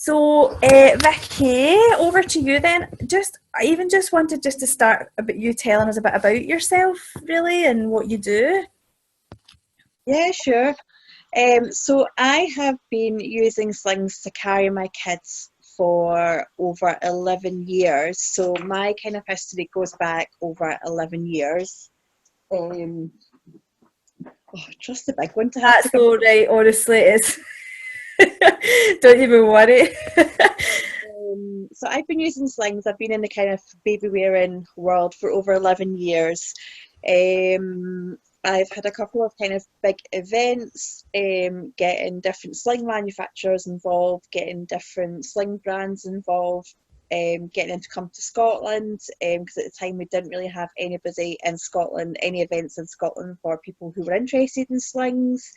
So, Vicki, over to you then. I even just wanted to start about you telling us a bit about yourself, really, and what you do. Yeah, sure. So I have been using slings to carry my kids for over 11 years. So my kind of history goes back over 11 years. Um, just a big one to have to That's come. all right, honestly, it's don't even worry. So I've been using slings. I've been in the kind of baby wearing world for over 11 years. I've had a couple of kind of big events, getting different sling manufacturers involved, getting different sling brands involved, getting them to come to Scotland, because at the time we didn't really have anybody in Scotland, any events in Scotland for people who were interested in slings.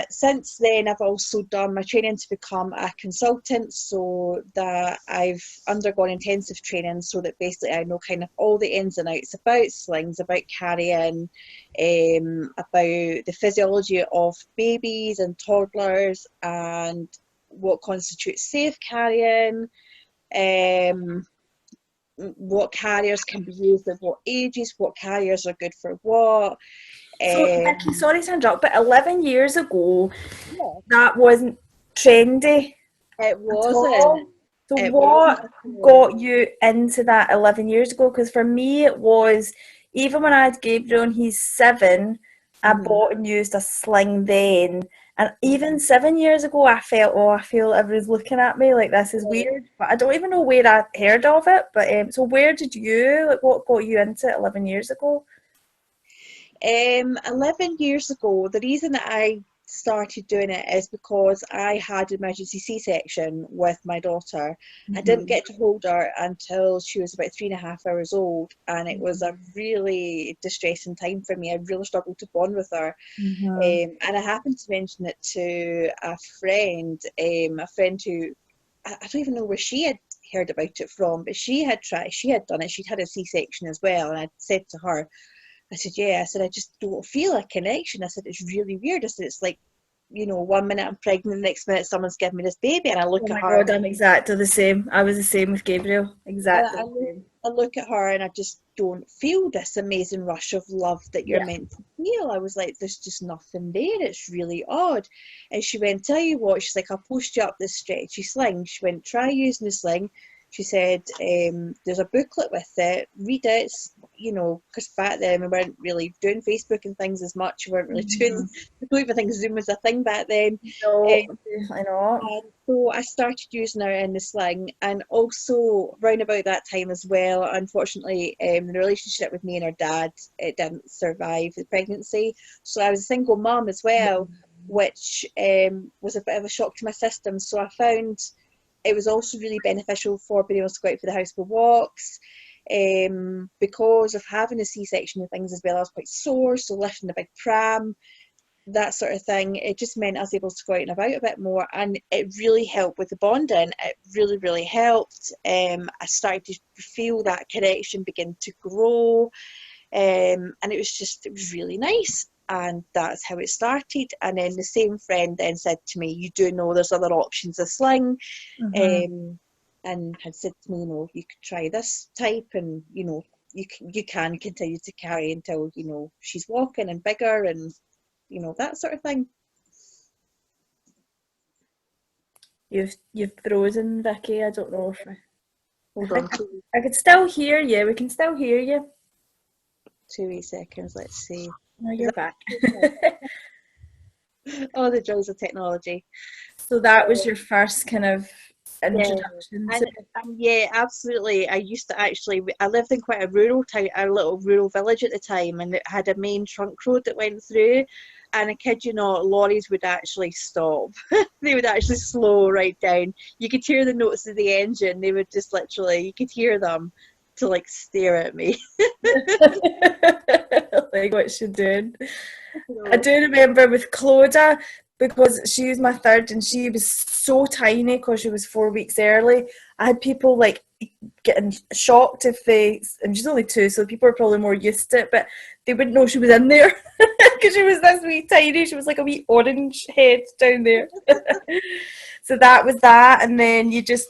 Since then, I've also done my training to become a consultant, so that I've undergone intensive training so that basically I know kind of all the ins and outs about slings, about carrying, about the physiology of babies and toddlers and what constitutes safe carrying, what carriers can be used at what ages, what carriers are good for what. So, Vicki, sorry to interrupt, but 11 years ago, Yeah, that wasn't trendy it at wasn't. all. So, It wasn't what at all. got you into that 11 years ago? Because for me, it was even when I had Gabriel and he's 7, I Mhm. bought and used a sling then. And even Mhm. 7 years ago, I felt, oh, I feel everyone's looking at me like this is Right. weird. But I don't even know where I heard of it. But so, where did you, like, what got you into it 11 years ago? 11 years ago, the reason that I started doing it is because I had emergency C-section with my daughter. I didn't Mm-hmm. get to hold her until she was about 3.5 hours old, and it was a really distressing time for me. I really struggled to bond with her. Mm-hmm. And I happened to mention it to a friend who I don't even know where she had heard about it from, but she had done it, she'd had a C-section as well, and I said to her, I said, yeah, I said, I just don't feel a connection. I said, it's really weird. I said, it's like, 1 minute I'm pregnant, the next minute someone's giving me this baby, and I Oh look at my her God, I'm exactly the same. I was the same with Gabriel. and Exactly the same. I look at her and I just don't feel this amazing rush of love that you're Yeah. meant to feel. I was like, there's just nothing there. It's really odd. And she went, tell you what, she's like, I'll post you up this stretchy sling. She went, try using the sling. She said, there's a booklet with it, read it, because back then we weren't really doing Facebook and things as much. We weren't really doing, Mhm. I don't even think Zoom was a thing back then. No, Um, I know. and so I started using her in the sling, and also round about that time as well, unfortunately, the relationship with me and her dad, it didn't survive the pregnancy. So I was a single mum as well, which was a bit of a shock to my system. So I found it was also really beneficial for being able to go out for the house for walks. Because of having a C-section and things as well, I was quite sore, so lifting a big pram, that sort of thing, it just meant I was able to go out and about a bit more, and it really helped with the bonding. It really, really helped. I started to feel that connection begin to grow, and it was really nice. And that's how it started. And then the same friend then said to me, "You do know there's other options of sling," Hmm. um, and had said to me, you could try this type, and you can continue to carry until she's walking and bigger, and that sort of thing. You've frozen, Vicky. I don't know if I Hold think on two, I could still hear you. We can still hear you. two wee seconds. Let's see. No, Is you're back. that oh, the joys of technology? So that was your first kind of Yeah, introduction to and yeah, absolutely. I used to actually. I lived in quite a rural town, a little rural village at the time, and it had a main trunk road that went through. And I kid you not, lorries would actually stop. They would actually slow right down. You could hear the notes of the engine. They would just literally, you could hear them to like stare at me. like what she's doing. I So, do remember with Clodagh, because she was my third and she was so tiny because she was 4 weeks early. I had people like getting shocked if they, and she's only 2, so people are probably more used to it, but they wouldn't know she was in there because she was this wee tiny. She was like a wee orange head down there. So that was that, and then you just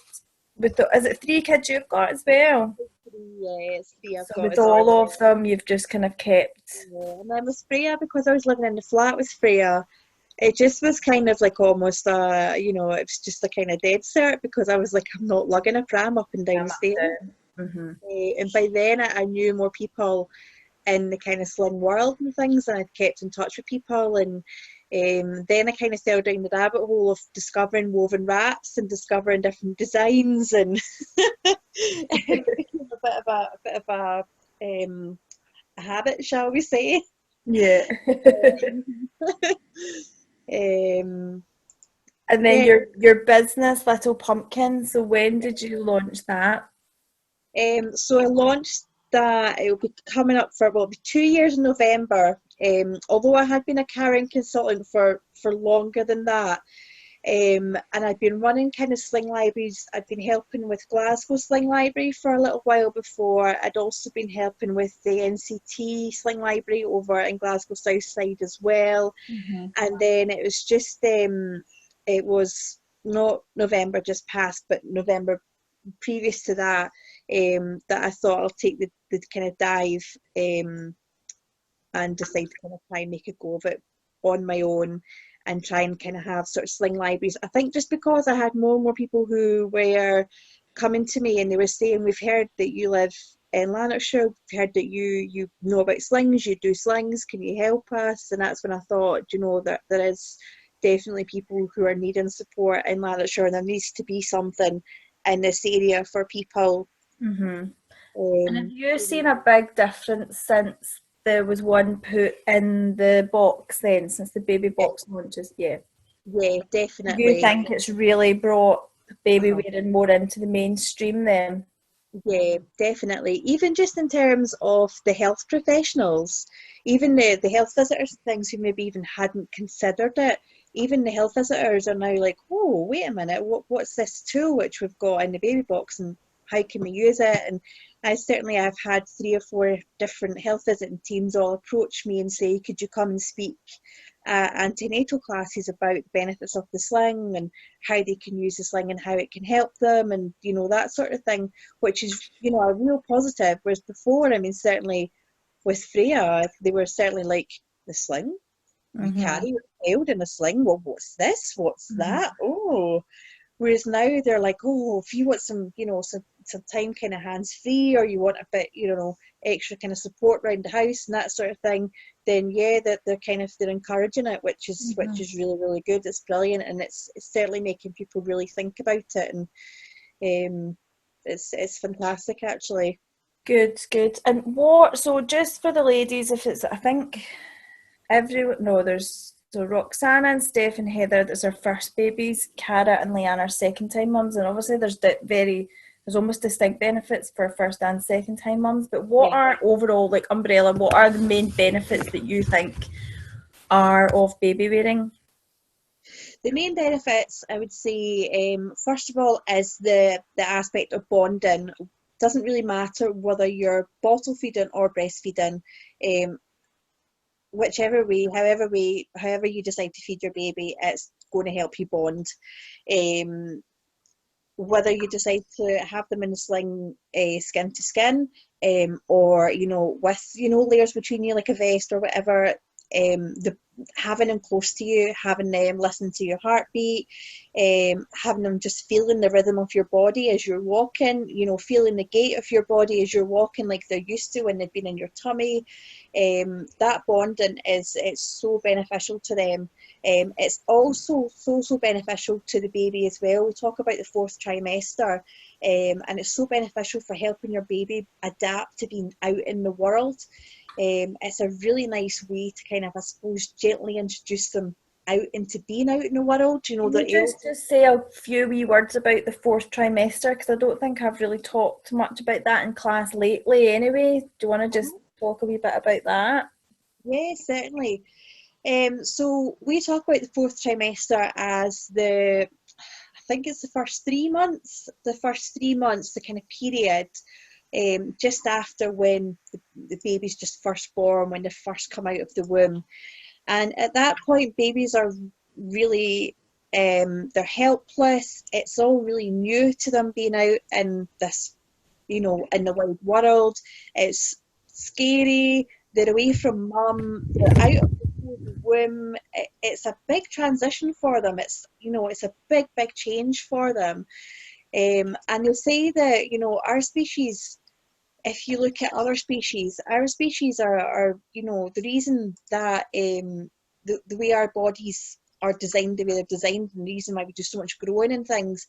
is it 3 kids you've got as well? Yeah, it's 3 I've So got with as well. all of them, you've just kind of kept. Yeah. And then with Freya, because I was living in the flat with Freya, it just was kind of like almost it was just a kind of dead cert, because I was like, I'm not lugging a pram up and down stairs. Mm-hmm. And by then I knew more people in the kind of sling world and things, and I'd kept in touch with people, and then I kind of fell down the rabbit hole of discovering woven wraps and discovering different designs, and it became a habit, shall we say. Yeah. um, And then yeah, your business, Little Pumpkin. So when did you launch that? so I launched that. It will be coming up for, well, it'll be 2 years in November. Although I had been a caring consultant for longer than that, and I'd been running kind of sling libraries. I'd been helping with Glasgow Sling Library for a little while before. I'd also been helping with the NCT Sling Library over in Glasgow South Side as well. Mm-hmm. And then it was just, it was not November just past, but November previous to that, that I thought I'll take the kind of dive, and decide to kind of try and make a go of it on my own, and try and kind of have sort of sling libraries. I think just because I had more and more people who were coming to me and they were saying, we've heard that you live in Lanarkshire, we've heard that you know about slings, you do slings, can you help us? And that's when I thought, that there is definitely people who are needing support in Lanarkshire, and there needs to be something in this area for people. Mm-hmm. And have Um, you seen a big difference since there was one put in the box then, since the baby box launches? Yeah. yeah, You definitely. think it's really brought baby Uh-huh. wearing more into the mainstream then? Yeah, definitely. Even just in terms of the health professionals, even the health visitors and things who maybe even hadn't considered it, even the health visitors are now like, oh, wait a minute, what's this tool which we've got in the baby box, and how can we use it? And I've had 3 or 4 different health visiting teams all approach me and say, could you come and speak antenatal classes about the benefits of the sling and how they can use the sling and how it can help them, and that sort of thing, which is a real positive. Whereas before, I mean, certainly with Freya, they were certainly like, the sling, you Mm-hmm. carry your child in a sling, well, what's this, what's Mm-hmm. that, oh. Whereas now they're like, oh, if you want some, some time kind of hands free, or you want a bit, extra kind of support around the house and that sort of thing, then yeah, that they're encouraging it, which is Mm-hmm. really, really good. It's brilliant, and it's certainly making people really think about it, and it's fantastic actually. Good, good. And what, so just for the ladies, if it's, I think everyone, no, there's, so Roxana and Steph and Heather, that's their first babies. Cara and Leanne are second time mums, and obviously there's almost distinct benefits for first and second time mums. But what Yeah. are overall, like umbrella, what are the main benefits that you think are of baby wearing? The main benefits, I would say, first of all, is the aspect of bonding. Doesn't really matter whether you're bottle feeding or breastfeeding, um, however you decide to feed your baby, it's going to help you bond. Um, Whether you decide to have them in a sling, skin to skin, or with layers between you like a vest or whatever, the having them close to you, having them listen to your heartbeat, having them just feeling the rhythm of your body as you're walking, feeling the gait of your body as you're walking like they're used to when they've been in your tummy. That bonding it's so beneficial to them. It's also so beneficial to the baby as well. We talk about the 4th trimester, and it's so beneficial for helping your baby adapt to being out in the world. It's a really nice way to kind of, I suppose, gently introduce them out into being out in the world. Can They're you able just, to. just say a few wee words about the 4th trimester? Because I don't think I've really talked much about that in class lately anyway. Do you want to just talk a wee bit about that? Yeah, certainly. So we talk about the 4th trimester as I think it's the first 3 months, the kind of period, just after when the baby's just first born, when they first come out of the womb. And at that point, babies are really they're helpless. It's all really new to them being out in this, in the wide world. It's scary. They're away from mum. They're out of the womb. It's a big transition for them. It's a big, big change for them. And you'll say that, our species, if you look at other species, our species are the reason that the way our bodies are designed the way they're designed, and the reason why we do so much growing and things,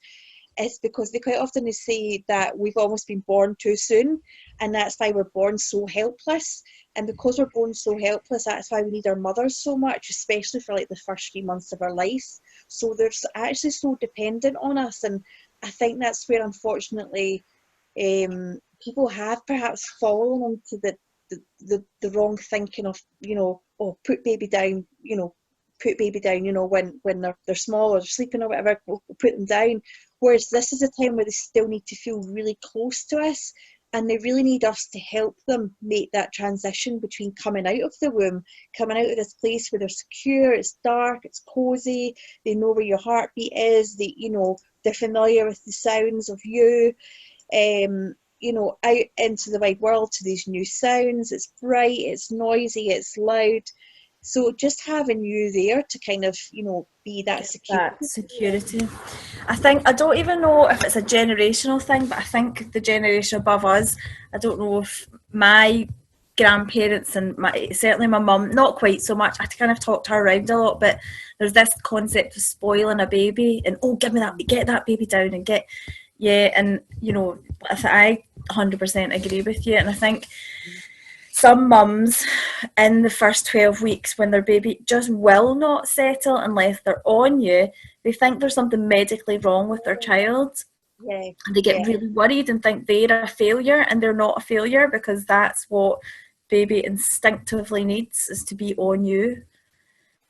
is because they quite often say that we've almost been born too soon, and that's why we're born so helpless. And because we're born so helpless, that's why we need our mothers so much, especially for like the first 3 months of our lives. So they're actually so dependent on us, and I think that's where, unfortunately, people have perhaps fallen into the wrong thinking of, put baby down, when they're small or they're sleeping or whatever, we'll put them down. Whereas this is a time where they still need to feel really close to us, and they really need us to help them make that transition between coming out of the womb, coming out of this place where they're secure, it's dark, it's cozy, they know where your heartbeat is, they're familiar with the sounds of you, out into the wide world to these new sounds. It's bright, it's noisy, it's loud. So just having you there to kind of, be that security. I don't even know if it's a generational thing, but I think the generation above us, I don't know if my grandparents and certainly my mum, not quite so much. I kind of talked her around a lot, but there's this concept of spoiling a baby and, get that baby down and and I 100% agree with you. And I think some mums in the first 12 weeks, when their baby just will not settle unless they're on you, they think there's something medically wrong with their child. Yeah. And they get really worried and think they're a failure, and they're not a failure, because that's what baby instinctively needs, is to be on you.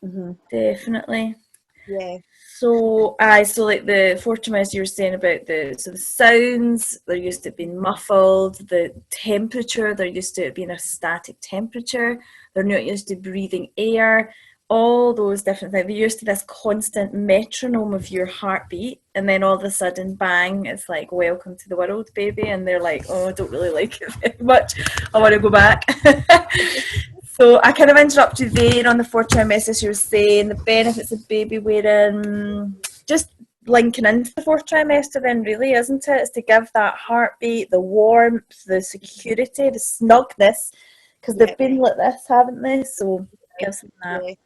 Mm-hmm. Definitely. Yeah. So like the 4 trimesters you were saying about the sounds, they're used to being muffled, the temperature, they're used to it being a static temperature, they're not used to breathing air, all those different things. They're used to this constant metronome of your heartbeat, and then all of a sudden, bang, it's like, welcome to the world, baby, and they're like, oh, I don't really like it very much, I want to go back. So I kind of interrupt you there on the 4 trimesters. You were saying the benefits of baby wearing, just linking into the 4th trimester then, really, isn't it? It's to give that heartbeat, the warmth, the security, the snugness, because they've been like this, haven't they? So gives them that.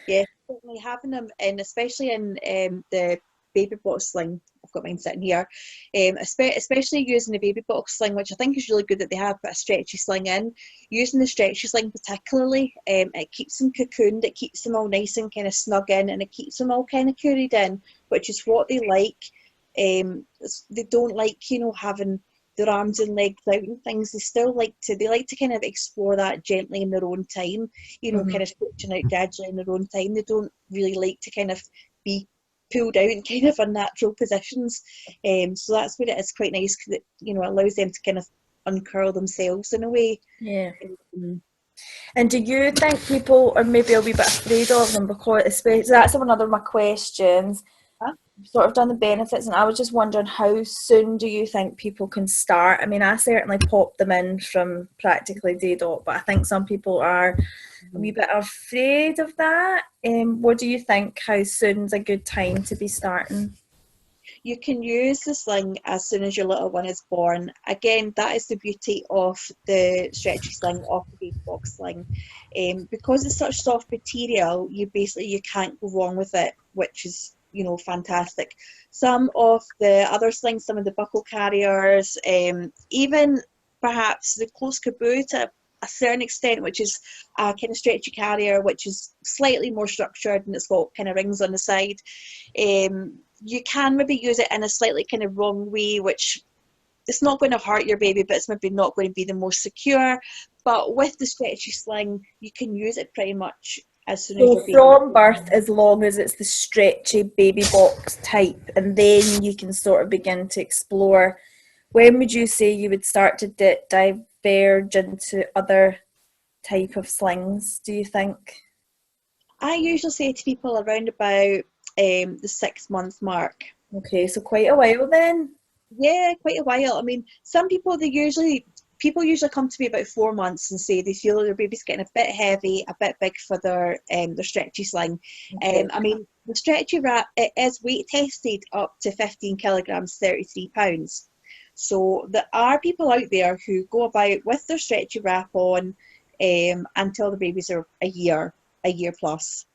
Yeah, certainly having them, and especially in the baby box sling. I've got mine sitting here. Especially using the baby box sling, which I think is really good that they have put a stretchy sling in. Using the stretchy sling particularly, it keeps them cocooned, it keeps them all nice and kind of snug in, and it keeps them all kind of curried in, which is what they like. They don't like, having their arms and legs out and things. They like to kind of explore that gently in their own time, kind of stretching out gradually in their own time. They don't really like to kind of be pulled out in kind of unnatural positions. So that's where it is quite nice, because it, allows them to kind of uncurl themselves in a way. Yeah. And do you think people are maybe a wee bit afraid of them? Because especially, that's another of my questions. Sort of done the benefits, and I was just wondering, how soon do you think people can start? I mean, I certainly popped them in from practically day dot, but I think some people are a wee bit afraid of that. What do you think? How soon's a good time to be starting? You can use the sling as soon as your little one is born. Again, that is the beauty of the stretchy sling, of the baby box sling. Because it's such soft material, you can't go wrong with it, which is fantastic. Some of the other slings, some of the buckle carriers, even perhaps the close caboo to a certain extent, which is a kind of stretchy carrier, which is slightly more structured and it's got kind of rings on the side. You can maybe use it in a slightly kind of wrong way, which it's not going to hurt your baby, but it's maybe not going to be the most secure. But with the stretchy sling, you can use it pretty much as soon as your baby. From birth, as long as it's the stretchy baby box type, and then you can sort of begin to explore. When would you say you would start to diverge into other type of slings, do you think? I usually say to people around about the 6 month mark. Okay, so quite a while then. Yeah, quite a while. I mean, some people, people usually come to me about 4 months and say they feel their baby's getting a bit heavy, a bit big for their stretchy sling. Okay. I mean, the stretchy wrap, it is weight tested up to 15 kilograms, 33 pounds. So there are people out there who go about with their stretchy wrap on until the babies are a year plus.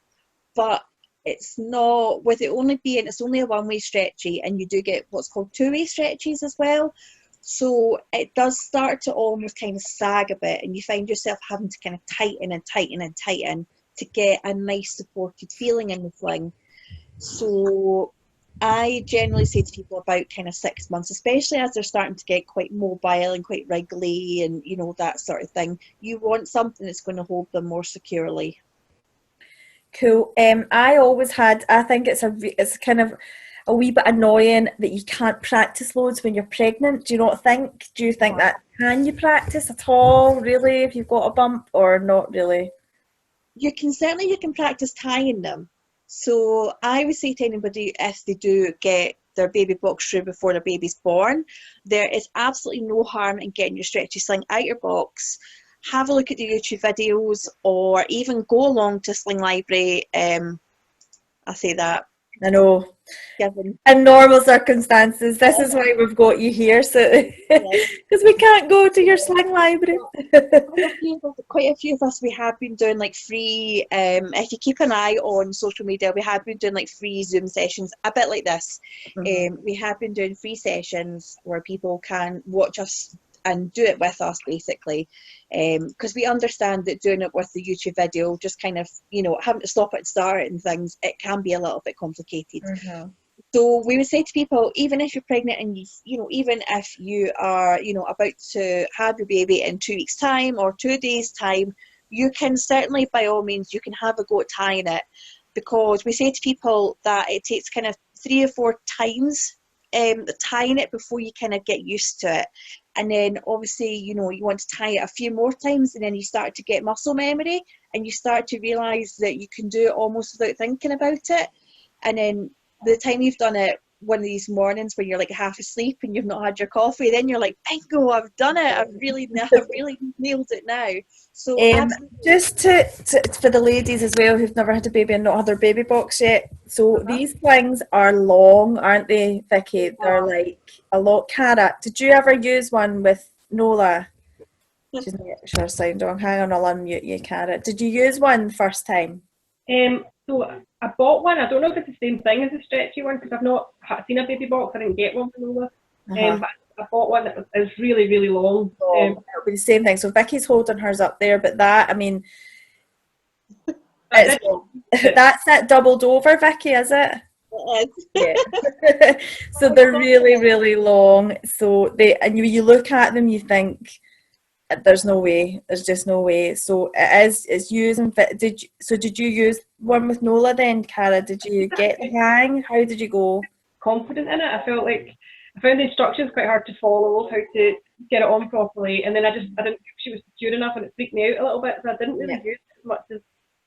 But it's not, with it only being, it's only a one-way stretchy, and you do get what's called two-way stretchies as well. So it does start to almost kind of sag a bit, and you find yourself having to kind of tighten and tighten and tighten to get a nice supported feeling in the sling. So I generally say to people about kind of 6 months, especially as they're starting to get quite mobile and quite wriggly and, you know, that sort of thing. You want something that's going to hold them more securely. Cool. I always had. I think it's kind of a wee bit annoying that you can't practice loads when you're pregnant. Do you not think? Do you think that can you practice at all? Really, if you've got a bump, or not really? You can practice tying them. So I would say to anybody, if they do get their baby box through before their baby's born, there is absolutely no harm in getting your stretchy sling out your box. Have a look at the YouTube videos, or even go along to Sling Library. I say that, I know. given. In normal circumstances, this is why we've got you here, so because we can't go to your sling library. Quite a few of us, we have been doing like free, if you keep an eye on social media, we have been doing like free Zoom sessions, a bit like this. We have been doing free sessions where people can watch us and do it with us, basically, because we understand that doing it with the YouTube video, just kind of, you know, having to stop it and start it and things, it can be a little bit complicated. So we would say to people, even if you're pregnant and you know, even if you are, you know, about to have your baby in 2 weeks' time or 2 days' time, you can certainly, by all means, you can have a go at tying it, because we say to people that it takes kind of 3 or 4 times tying it before you kind of get used to it. And then obviously, you know, you want to tie it a few more times, and then you start to get muscle memory, and you start to realise that you can do it almost without thinking about it. And then the time you've done it one of these mornings when you're like half asleep and you've not had your coffee, then you're like, bingo, I've done it. I've really nailed it now. So just to for the ladies as well who've never had a baby and not had their baby box yet, so these slings are long, aren't they, Vicky? They're like a lot. Cara, did you ever use one with Nola? She's not sure sound on. Hang on, I'll unmute you, Cara. Did you use one first time? So I bought one. I don't know if it's the same thing as a stretchy one, because I've not seen a baby box. I didn't get one for Nola. But I bought one that was really, really long. It'll be the same thing. So Vicky's holding hers up there, but that, I mean, that's it doubled over, Vicky, is it? Yeah. So they're really, really long. So and you look at them, you think, there's no way. There's just no way. So it's using. Did you use one with Nola then, Cara? Did you get the hang? How did you go? Confident in it. I felt like I found the instructions quite hard to follow, how to get it on properly, and then I didn't think she was secure enough, and it freaked me out a little bit, so I didn't really use it as much as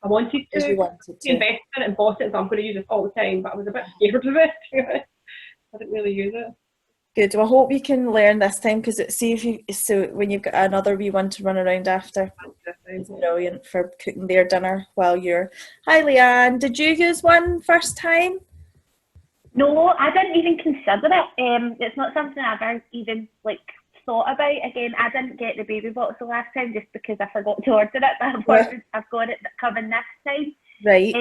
I wanted to. Invest in it and bought it, so I'm going to use it all the time, but I was a bit scared of it. I didn't really use it. Good. Well, I hope you can learn this time, because when you've got another wee one to run around after, it's brilliant for cooking their dinner while you're. Hi, Leanne. Did you use one first time? No, I didn't even consider it. It's not something I ever even thought about. Again, I didn't get the baby box the last time just because I forgot to order it. But I've got it coming this time. Right.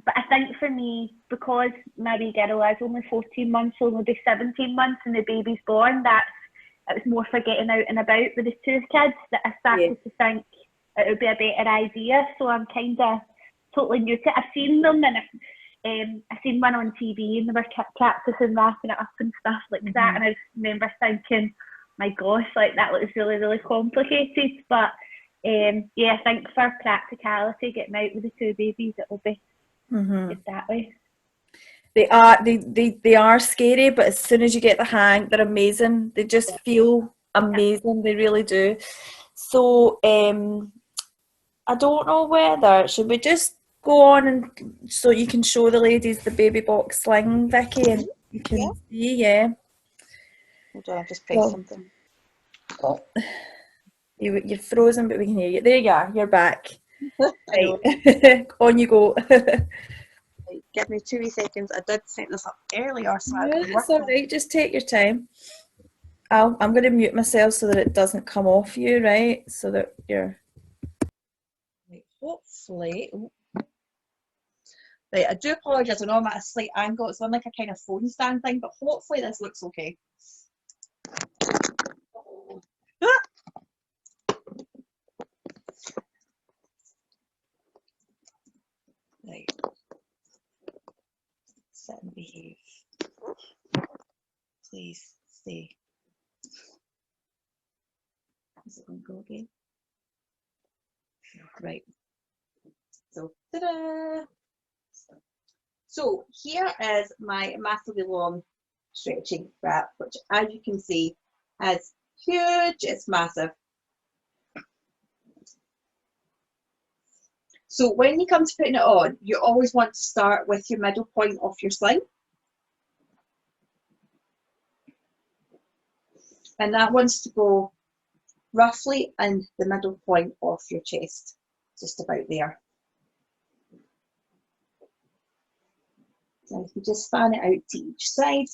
But I think for me, because my wee girl is only 14 months, so will be 17 months, and the baby's born, it was more for getting out and about with the 2 kids that I started to think it would be a better idea. So I'm kind of totally new to it. I've seen them, and I seen one on TV, and they were practicing wrapping it up and stuff like that. And I just remember thinking, my gosh, that looks really, really complicated. But I think for practicality, getting out with the 2 babies, it will be good that way. They are scary, but as soon as you get the hang, they're amazing. They just feel amazing. They really do. So I don't know whether should we just go on and so you can show the ladies the baby box sling, Vicky, and you can see, yeah. Hold on, I've just pressed something. Oh, you're frozen, but we can hear you. There you are, you're back. Right. On you go. Give me 2 seconds. I did set this up earlier, so It's all right. Just take your time. I'm going to mute myself so that it doesn't come off you, right? So that you're. Right, hopefully. Right, I do apologise. I know I'm at a slight angle. It's on like a kind of phone stand thing, but hopefully this looks okay. Right. Sit and behave. Please stay. Is it going to go again? Right. So, ta-da! So here is my massively long stretching wrap, which, as you can see, is huge. It's massive. So when you come to putting it on, you always want to start with your middle point of your sling. And that wants to go roughly in the middle point of your chest, just about there. So if you just fan it out to each side,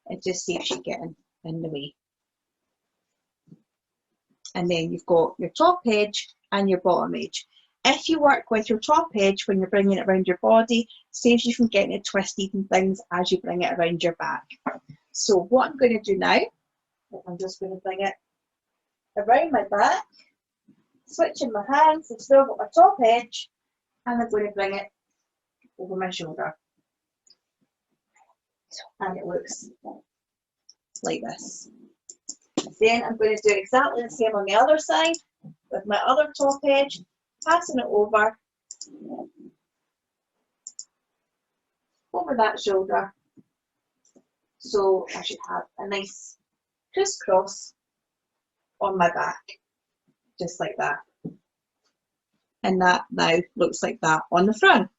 it just saves you getting in the way. And then you've got your top edge and your bottom edge. If you work with your top edge when you're bringing it around your body, saves you from getting it twisted and things as you bring it around your back. So what I'm going to do now, I'm just going to bring it around my back, switching my hands, I've still got my top edge, and I'm going to bring it over my shoulder. And it looks like this. Then I'm going to do exactly the same on the other side with my other top edge, passing it over that shoulder. So I should have a nice crisscross on my back, just like that. And that now looks like that on the front.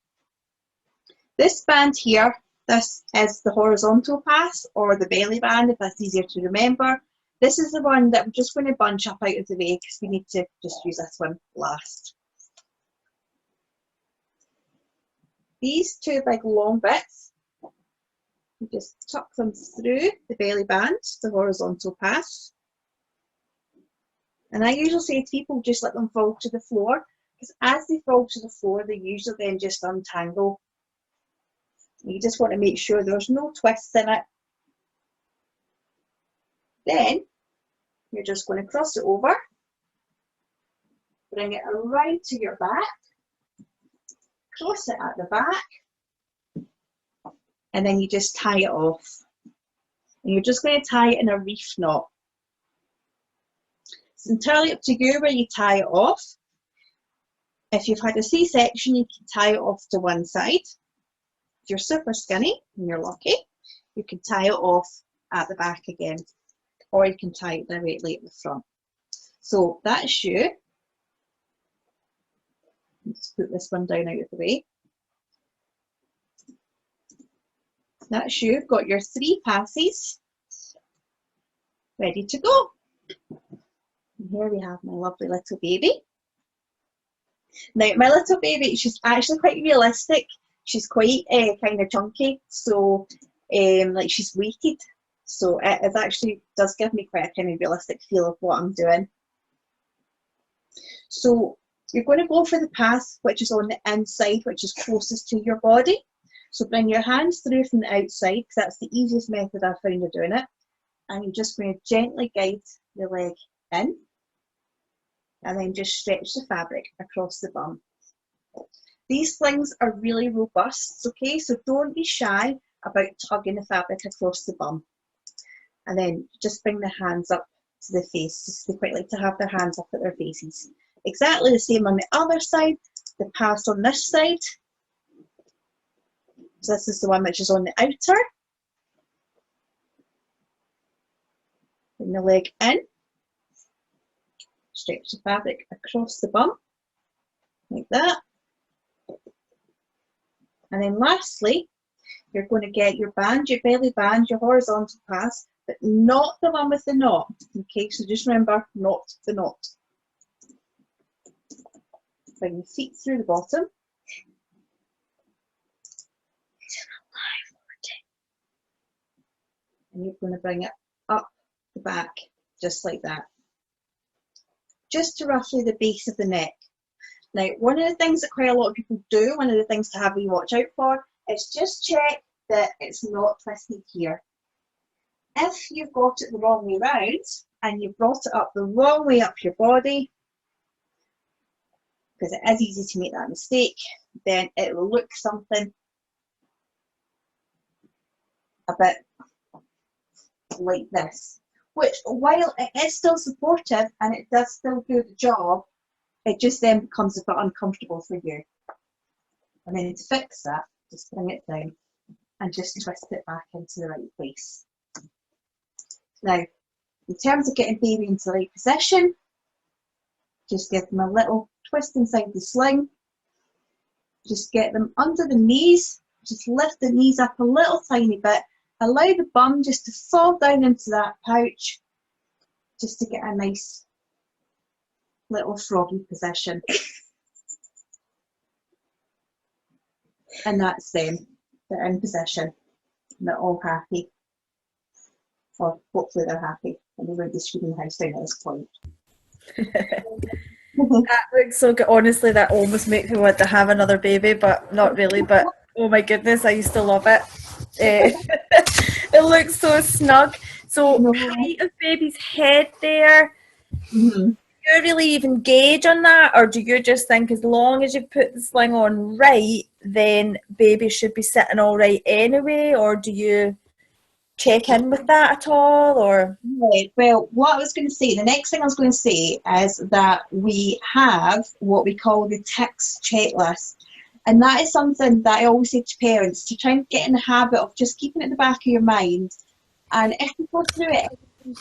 This band here, this is the horizontal pass or the belly band, if that's easier to remember. This is the one that I'm just going to bunch up out of the way because we need to just use this one last. These two big long bits, you just tuck them through the belly band, the horizontal pass. And I usually say to people, just let them fall to the floor, because as they fall to the floor, they usually then just untangle. You just want to make sure there's no twists in it. Then you're just going to cross it over, bring it around to your back, cross it at the back, and then you just tie it off. And you're just going to tie it in a reef knot. It's entirely up to you where you tie it off. If you've had a C-section, you can tie it off to one side. If you're super skinny and you're lucky, you can tie it off at the back again, or you can tie it directly at the front. So that's you. Let's put this one down out of the way. That's you. Got your 3 passes ready to go. And here we have my lovely little baby. Now, my little baby, she's actually quite realistic. She's quite kind of chunky, so like she's weighted. So it actually does give me quite a kind of realistic feel of what I'm doing. So you're going to go for the pass which is on the inside, which is closest to your body. So bring your hands through from the outside, because that's the easiest method I've found of doing it. And you're just going to gently guide the leg in, and then just stretch the fabric across the bum. These slings are really robust, okay? So don't be shy about tugging the fabric across the bum. And then just bring the hands up to the face. Just they quite like to have their hands up at their faces. Exactly the same on the other side. The pass on this side. So this is the one which is on the outer. Bring the leg in. Stretch the fabric across the bum, like that. And then lastly, you're going to get your band, your belly band, your horizontal pass, but not the one with the knot. Okay, so just remember, not the knot. Bring your feet through the bottom. And you're going to bring it up the back, just like that. Just to roughly the base of the neck. Now, one of the things that quite a lot of people do, one of the things to have you watch out for, is just check that it's not twisted here. If you've got it the wrong way round, and you've brought it up the wrong way up your body, because it is easy to make that mistake, then it will look something a bit like this. Which, while it is still supportive and it does still do the job, it just then becomes a bit uncomfortable for you. And then to fix that, just bring it down and just twist it back into the right place. Now, in terms of getting baby into the right position, just give them a little twist inside the sling. Just get them under the knees. Just lift the knees up a little tiny bit. Allow the bum just to fall down into that pouch, just to get a nice little froggy position. And that's them. They're in position. And they're all happy. Or hopefully they're happy. And they won't be screaming the house down at this point. That looks so good. Honestly, that almost makes me want to have another baby, but not really. But oh my goodness, I used to love it. It looks so snug. So height of baby's head there. Mm-hmm. Do you really even gauge on that, or do you just think as long as you put the sling on right, then baby should be sitting all right anyway, or do you check in with that at all, or? Right. Well, what I was going to say, the next thing I was going to say is that we have what we call the TICS checklist. And that is something that I always say to parents, to try and get in the habit of just keeping it at the back of your mind. And if you go through it, it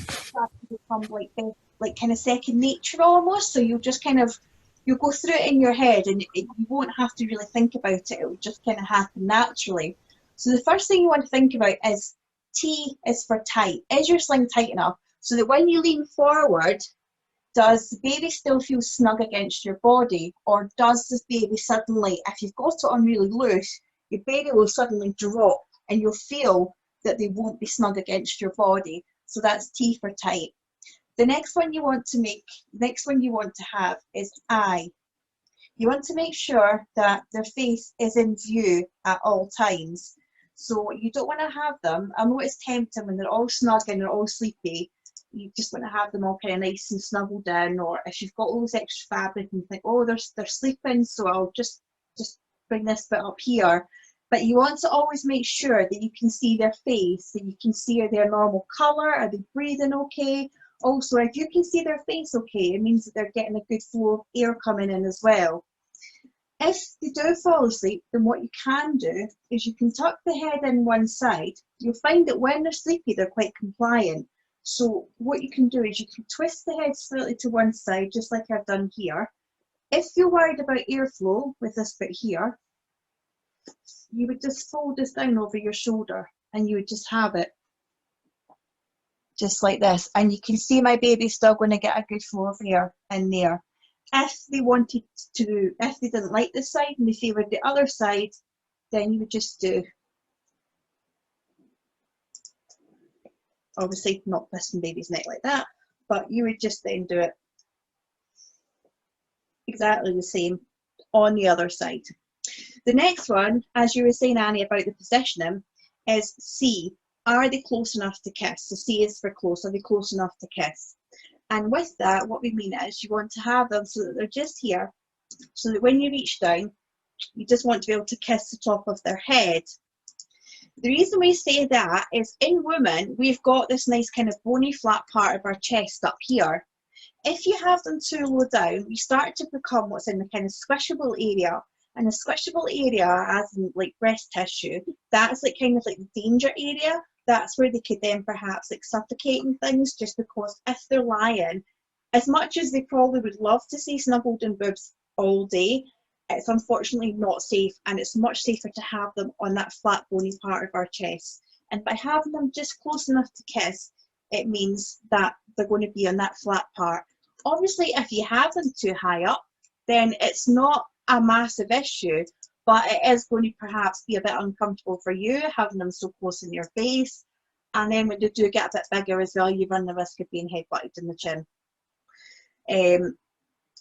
starts to become like kind of second nature almost. So you'll just kind of, you'll go through it in your head and you won't have to really think about it. It will just kind of happen naturally. So the first thing you want to think about is T is for tight. Is your sling tight enough so that when you lean forward, does the baby still feel snug against your body, or does this baby suddenly, if you've got it on really loose, your baby will suddenly drop and you'll feel that they won't be snug against your body. So that's T for tight. The next one you want to have is I. You want to make sure that their face is in view at all times. So you don't want to have them, I know it's tempting when they're all snug and they're all sleepy, you just want to have them all kind of nice and snuggled in, or if you've got all this extra fabric and you think, oh, they're sleeping, so I'll just bring this bit up here. But you want to always make sure that you can see their face, that you can see are they a normal colour, are they breathing okay. Also, if you can see their face okay, it means that they're getting a good flow of air coming in as well. If they do fall asleep, then what you can do is you can tuck the head in one side. You'll find that when they're sleepy, they're quite compliant. So what you can do is you can twist the head slightly to one side, just like I've done here. If you're worried about airflow with this bit here, you would just fold this down over your shoulder and you would just have it just like this. And you can see my baby's still going to get a good flow of air in there. If they wanted to, if they didn't like this side and they favoured the other side, then you would just do, obviously not twisting baby's neck like that, but you would just then do it exactly the same on the other side. The next one, as you were saying, Annie, about the positioning, is C. Are they close enough to kiss? So C is for close. Are they close enough to kiss? And with that, what we mean is you want to have them so that they're just here, so that when you reach down, you just want to be able to kiss the top of their head. The reason we say that is in women, we've got this nice kind of bony flat part of our chest up here. If you have them too low down, you start to become what's in the kind of squishable area. And the squishable area, as in like breast tissue, that's like kind of like the danger area. That's where they could then perhaps like suffocate and things, just because if they're lying, as much as they probably would love to see snuggled in boobs all day, it's unfortunately not safe, and it's much safer to have them on that flat bony part of our chest. And by having them just close enough to kiss, it means that they're going to be on that flat part. Obviously, if you have them too high up, then it's not a massive issue, but it is going to perhaps be a bit uncomfortable for you having them so close in your face. And then when they do get a bit bigger as well, you run the risk of being head-butted in the chin.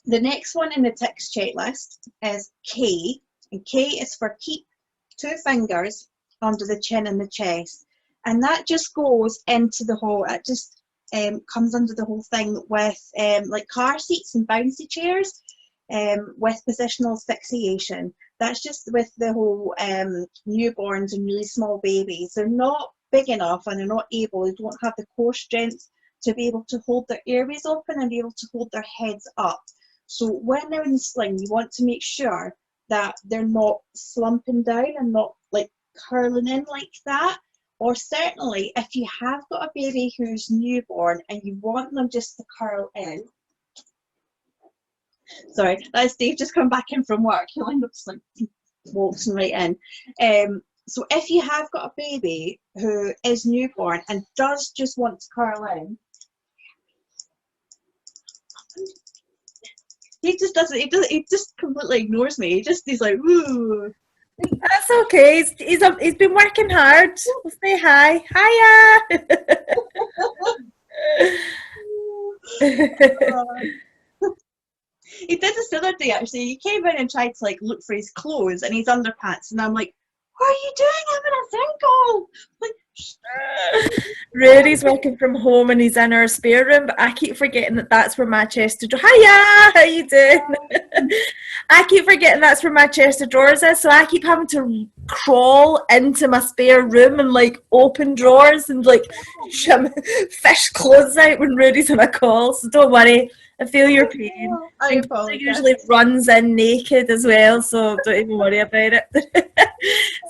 The next one in the tics checklist is K, and K is for keep 2 fingers under the chin and the chest, and that just goes into the whole, it just comes under the whole thing with like car seats and bouncy chairs, with positional asphyxiation. That's just with the whole newborns and really small babies. They're not big enough and they're not able, they don't have the core strength to be able to hold their airways open and be able to hold their heads up. So when they're in the sling, you want to make sure that they're not slumping down and not like curling in like that. Or certainly if you have got a baby who's newborn and you want them just to curl in. Sorry, that's Dave just come back in from work. He'll end up just like waltzing right in. So if you have got a baby who is newborn and does just want to curl in, he just doesn't, he just completely ignores me. He's like, ooh. That's okay. He's been working hard. We'll say hi. Hiya. He did this the other day actually. He came in and tried to like look for his clothes and his underpants, and I'm like, what are you doing? I'm in a single. Like, Rory's working from home and he's in our spare room, but I keep forgetting that that's where my chest of drawers. Hiya, how you doing? I keep forgetting that's where my chest of drawers is, so I keep having to crawl into my spare room and like open drawers and like fish clothes out when Rory's on a call. So don't worry, I feel your pain. I apologize. He usually runs in naked as well, so don't even worry about it.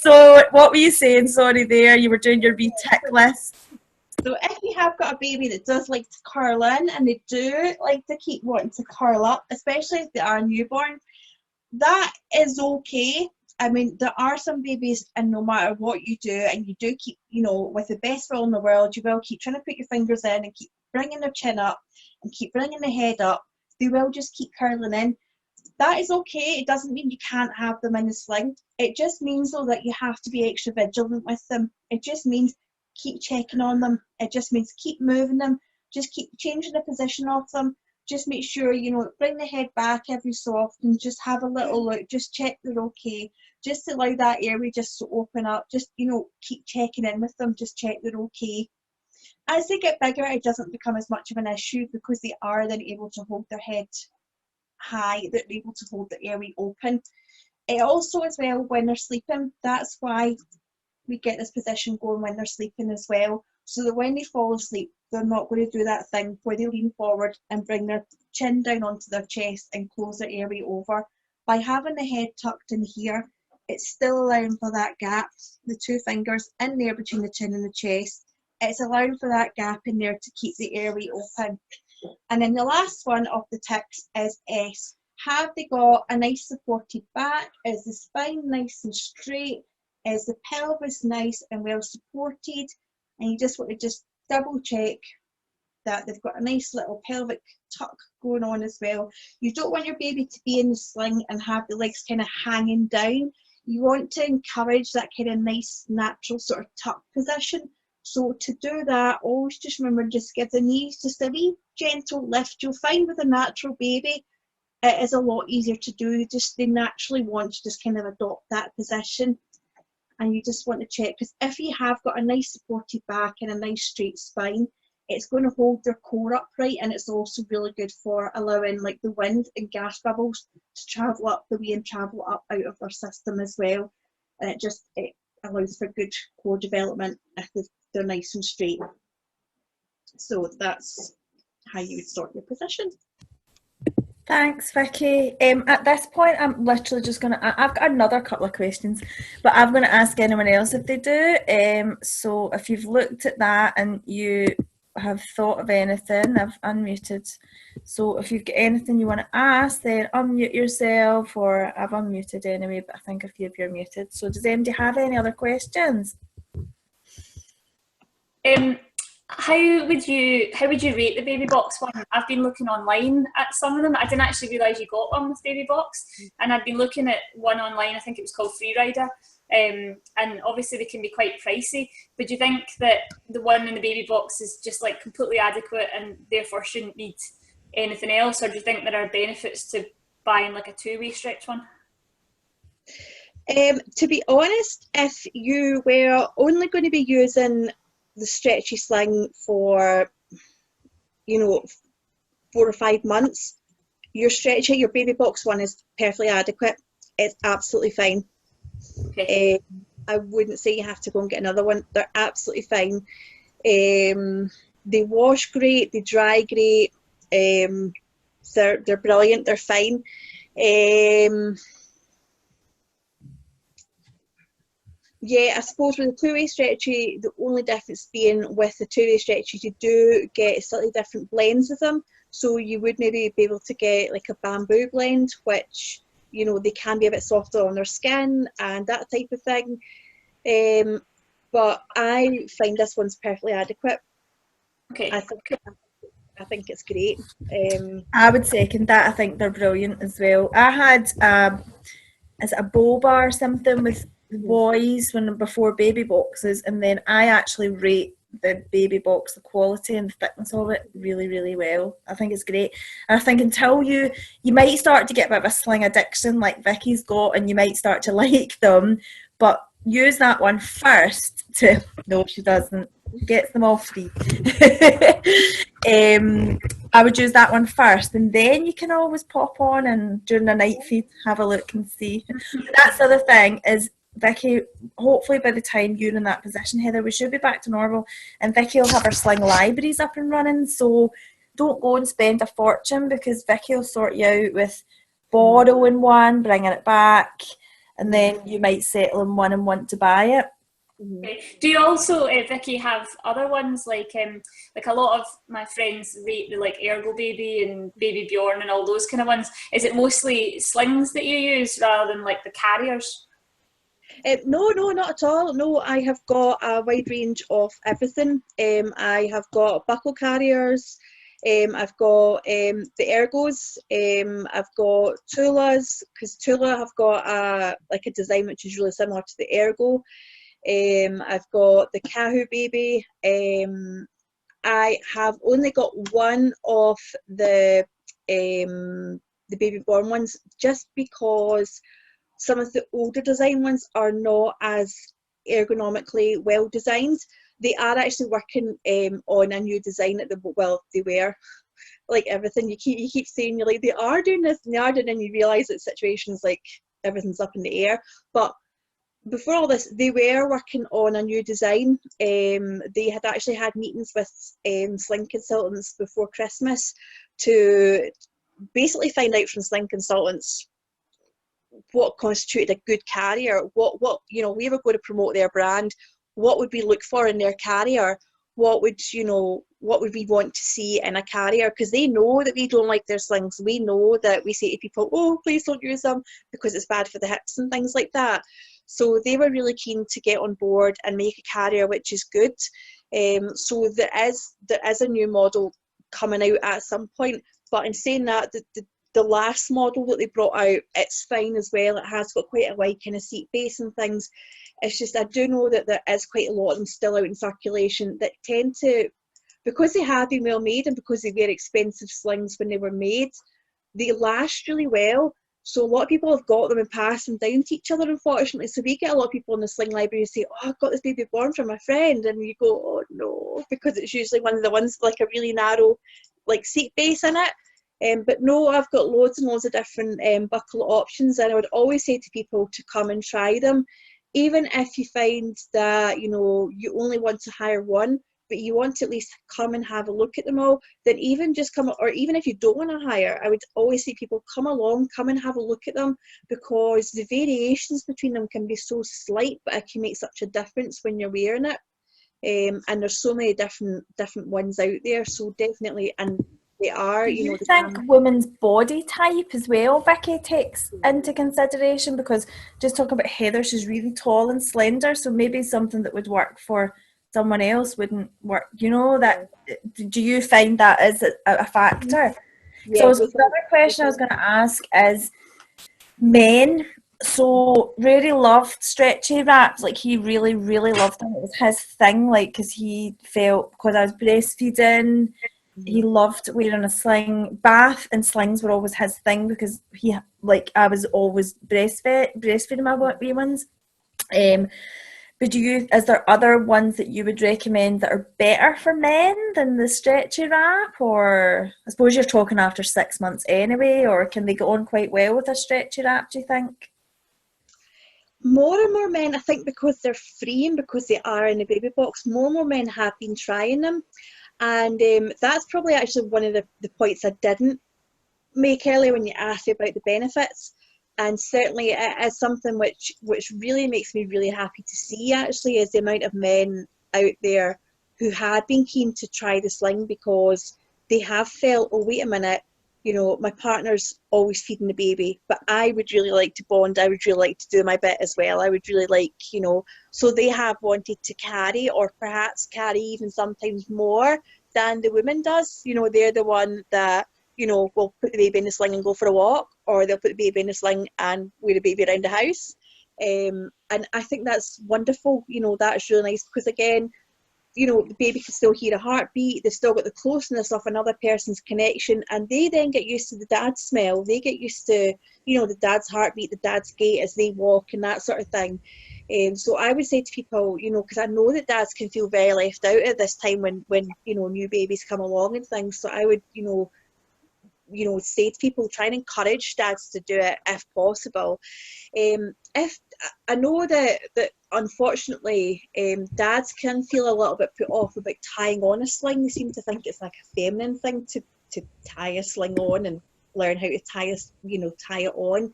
So what were you saying, sorry there, you were doing your wee tick list. So if you have got a baby that does like to curl in and they do like to keep wanting to curl up, especially if they are newborn, that is okay. I mean, there are some babies, and no matter what you do, and you do keep, you know, with the best will in the world, you will keep trying to put your fingers in and keep bringing their chin up and keep bringing the head up. They will just keep curling in. That is okay. It doesn't mean you can't have them in the sling. It just means though that you have to be extra vigilant with them. It just means keep checking on them. It just means keep moving them. Just keep changing the position of them. Just make sure, you know, bring the head back every so often. Just have a little look. Just check they're okay. Just allow that airway just to open up. Just, you know, keep checking in with them. Just check they're okay. As they get bigger, it doesn't become as much of an issue because they are then able to hold their head high. They're able to hold the airway open. It also as well when they're sleeping, that's why we get this position going when they're sleeping as well, so that when they fall asleep they're not going to do that thing where they lean forward and bring their chin down onto their chest and close their airway over. By having the head tucked in here, it's still allowing for that gap, the 2 fingers in there between the chin and the chest. It's allowing for that gap in there to keep the airway open. And then the last one of the tics is S. Have they got a nice supported back? Is the spine nice and straight? Is the pelvis nice and well supported? And you just want to just double check that they've got a nice little pelvic tuck going on as well. You don't want your baby to be in the sling and have the legs kind of hanging down. You want to encourage that kind of nice natural sort of tuck position. So to do that, always just remember, just give the knees just a wee gentle lift. You'll find with a natural baby, it is a lot easier to do. Just they naturally want to just kind of adopt that position. And you just want to check, because if you have got a nice supported back and a nice straight spine, it's going to hold their core upright, and it's also really good for allowing like the wind and gas bubbles to travel up the way and travel up out of their system as well. And it allows for good core development if they're nice and straight. So that's how you would sort your position. Thanks, Vicki. At this point, I'm literally just going to... I've got another couple of questions, but I'm going to ask anyone else if they do. So if you've looked at that and you have thought of anything, I've unmuted So if you've got anything you want to ask, then unmute yourself, or I've unmuted anyway, but I think a few of you are muted. So does anybody have any other questions? How would you rate the baby box one? I've been looking online at some of them. I didn't actually realise you got one with baby box, and I've been looking at one online. I think it was called Freerider, and obviously they can be quite pricey. But do you think that the one in the baby box is just like completely adequate and therefore shouldn't need anything else, or do you think there are benefits to buying like a two-way stretch one? To be honest, if you were only going to be using the stretchy sling for, you know, 4 or 5 months, your baby box one is perfectly adequate. It's absolutely fine. Okay. I wouldn't say you have to go and get another one. They're absolutely fine. They wash great, they dry great. They're brilliant. They're fine. Yeah, I suppose with the two-way stretchy, the only difference being with the two-way stretchies, you do get slightly different blends of them. So you would maybe be able to get like a bamboo blend, which, you know, they can be a bit softer on their skin and that type of thing. But I find this one's perfectly adequate. Okay. I think it's great. I would second that. I think they're brilliant as well. I had is it a boba or something with boys before baby boxes, and then I actually rate the baby box, the quality and the thickness of it really, really well. I think it's great. And I think until you might start to get a bit of a sling addiction like Vicky's got, and you might start to like them, but use that one first to, no, she doesn't, gets them all free. I would use that one first, and then you can always pop on and during the night feed have a look and see. That's the other thing is, Vicky, hopefully by the time you're in that position, Heather, we should be back to normal, and Vicky will have her sling libraries up and running. So don't go and spend a fortune, because Vicky will sort you out with borrowing one, bringing it back, and then you might settle on one and want to buy it. Okay. Do you also, Vicky, have other ones like a lot of my friends rate the like Ergo Baby and Baby Bjorn and all those kind of ones? Is it mostly slings that you use rather than like the carriers? No, not at all. No, I have got a wide range of everything. I have got buckle carriers. I've got the Ergos. I've got Tulas, because Tula have got a design which is really similar to the Ergo. I've got the Kahoo Baby. I have only got one of the Baby Born ones, just because some of the older design ones are not as ergonomically well designed. They are actually working on a new design at they were. Like everything, you keep saying you're like, they are doing this and they are doing, and you realise that situations like everything's up in the air. But before all this, they were working on a new design. They had actually had meetings with sling consultants before Christmas to basically find out from sling consultants what constituted a good carrier, what we were going to promote their brand, what would we look for in their carrier, what would we want to see in a carrier, because they know that we don't like their slings. We know that we say to people, oh, please don't use them because it's bad for the hips and things like that. So they were really keen to get on board and make a carrier which is good. So there is a new model coming out at some point, but in saying that, the last model that they brought out, it's fine as well. It has got quite a wide kind of seat base and things. It's just, I do know that there is quite a lot of them still out in circulation that tend to, because they have been well made and because they were expensive slings when they were made, they last really well. So a lot of people have got them and passed them down to each other, unfortunately. So we get a lot of people in the sling library who say, oh, I've got this Baby Born from a friend. And you go, oh no, because it's usually one of the ones with like a really narrow like seat base in it. But no, I've got loads and loads of different buckle options, and I would always say to people to come and try them. Even if you find that, you only want to hire one, but you want to at least come and have a look at them all, then even just come, or even if you don't want to hire, I would always say people come along, come and have a look at them, because the variations between them can be so slight, but it can make such a difference when you're wearing it. And there's so many different ones out there, so definitely, and they are. Do you think women's body type as well, Vicki, takes into consideration? Because just talking about Heather, she's really tall and slender, so maybe something that would work for someone else wouldn't work. You know, that, do you find that is a factor? Yeah, so the other question I was going to ask is men. So Rory loved stretchy wraps, like he really, really loved them. It was his thing, like, because he felt, because I was breastfeeding, he loved wearing a sling. Bath and slings were always his thing, because he, like, I was always breastfeeding my wee ones. But is there other ones that you would recommend that are better for men than the stretchy wrap? Or I suppose you're talking after 6 months anyway, or can they go on quite well with a stretchy wrap, do you think? More and more men, I think, because they're free and because they are in the baby box, more and more men have been trying them. And that's probably actually one of the points I didn't make earlier when you asked me about the benefits. And certainly it is something which really makes me really happy to see, actually, is the amount of men out there who had been keen to try the sling because they have felt, oh, wait a minute, you know, my partner's always feeding the baby, but I would really like to bond. I would really like to do my bit as well. I would really like, you know, so they have wanted to carry, or perhaps carry even sometimes more than the woman does. You know, they're the one that, you know, will put the baby in the sling and go for a walk, or they'll put the baby in the sling and wear the baby around the house. And I think that's wonderful. You know, that's really nice because, again, you know, the baby can still hear a heartbeat. They've still got the closeness of another person's connection, and they then get used to the dad's smell. They get used to, you know, the dad's heartbeat, the dad's gait as they walk and that sort of thing. So I would say to people, you know, because I know that dads can feel very left out at this time when you know, new babies come along and things. So I would, you know, say to people, try and encourage dads to do it if possible. If I know that unfortunately dads can feel a little bit put off about tying on a sling. They seem to think it's like a feminine thing to tie a sling on and learn how to tie it on.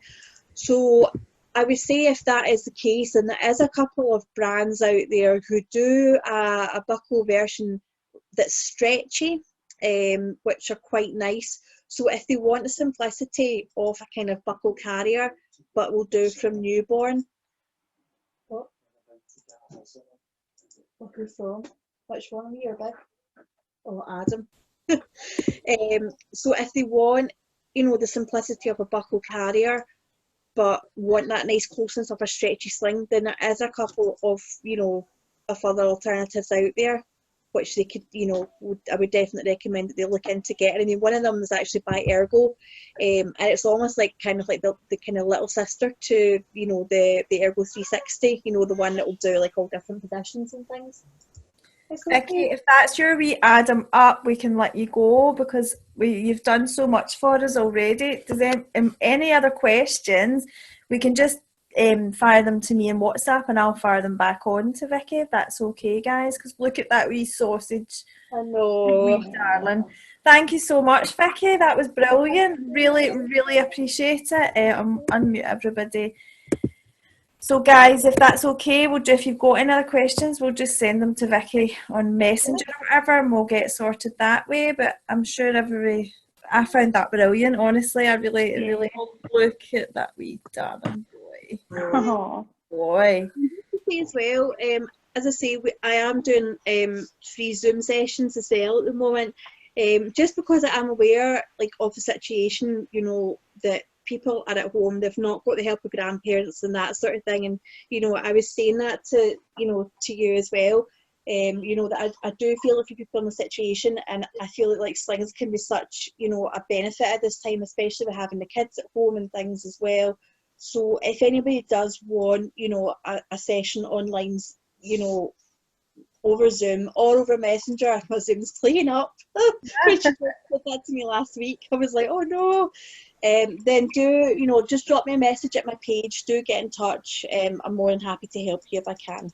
So I would say if that is the case, and there is a couple of brands out there who do a buckle version that's stretchy, which are quite nice. So if they want the simplicity of a kind of buckle carrier, but will do from newborn. What? Okay, so which one are you, big? Oh, Adam. So if they want, you know, the simplicity of a buckle carrier, but want that nice closeness of a stretchy sling, then there is a couple of, you know, of other alternatives out there, which they could, you know, I would definitely recommend that they look into getting. I mean, one of them is actually by Ergo, and it's almost like kind of like the kind of little sister to, you know, the Ergo 360, you know, the one that will do like all different positions and things. Vicki, if that's your wee Adam up, we can let you go because you've done so much for us already. Does any other questions? We can just fire them to me in WhatsApp and I'll fire them back on to Vicki if that's okay, guys, because look at that wee sausage. I know. Wee darling. Thank you so much, Vicki. That was brilliant. Really, really appreciate it. Unmute everybody. So guys, if that's okay, if you've got any other questions, we'll just send them to Vicki on Messenger or whatever and we'll get sorted that way. But I'm sure I found that brilliant, honestly. I really look at that wee darling boy. Oh. Boy. As well, as I say, I am doing free Zoom sessions as well at the moment. Just because I am aware, like, of the situation, you know, that people are at home, they've not got the help of grandparents and that sort of thing. And, you know, I was saying that to you as well. You know, that I do feel for people in the situation, and I feel like slings can be such, you know, a benefit at this time, especially with having the kids at home and things as well. So if anybody does want, you know, a session online, you know, over Zoom or over Messenger, my Zoom's playing up. Which said that to me last week. I was like, oh no. Then do, you know, just drop me a message at my page. Do get in touch. I'm more than happy to help you if I can.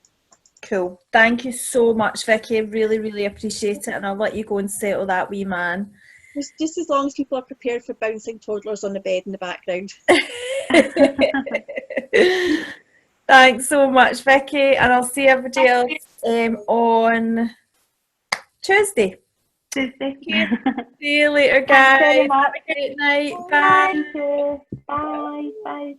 Cool. Thank you so much, Vicki. Really, really appreciate it. And I'll let you go and settle that wee man. Just as long as people are prepared for bouncing toddlers on the bed in the background. Thanks so much, Vicki. And I'll see everybody else on Tuesday. Tuesday. See you later, Thanks very guys. much. Good night. Bye. Thank you. Bye. Bye.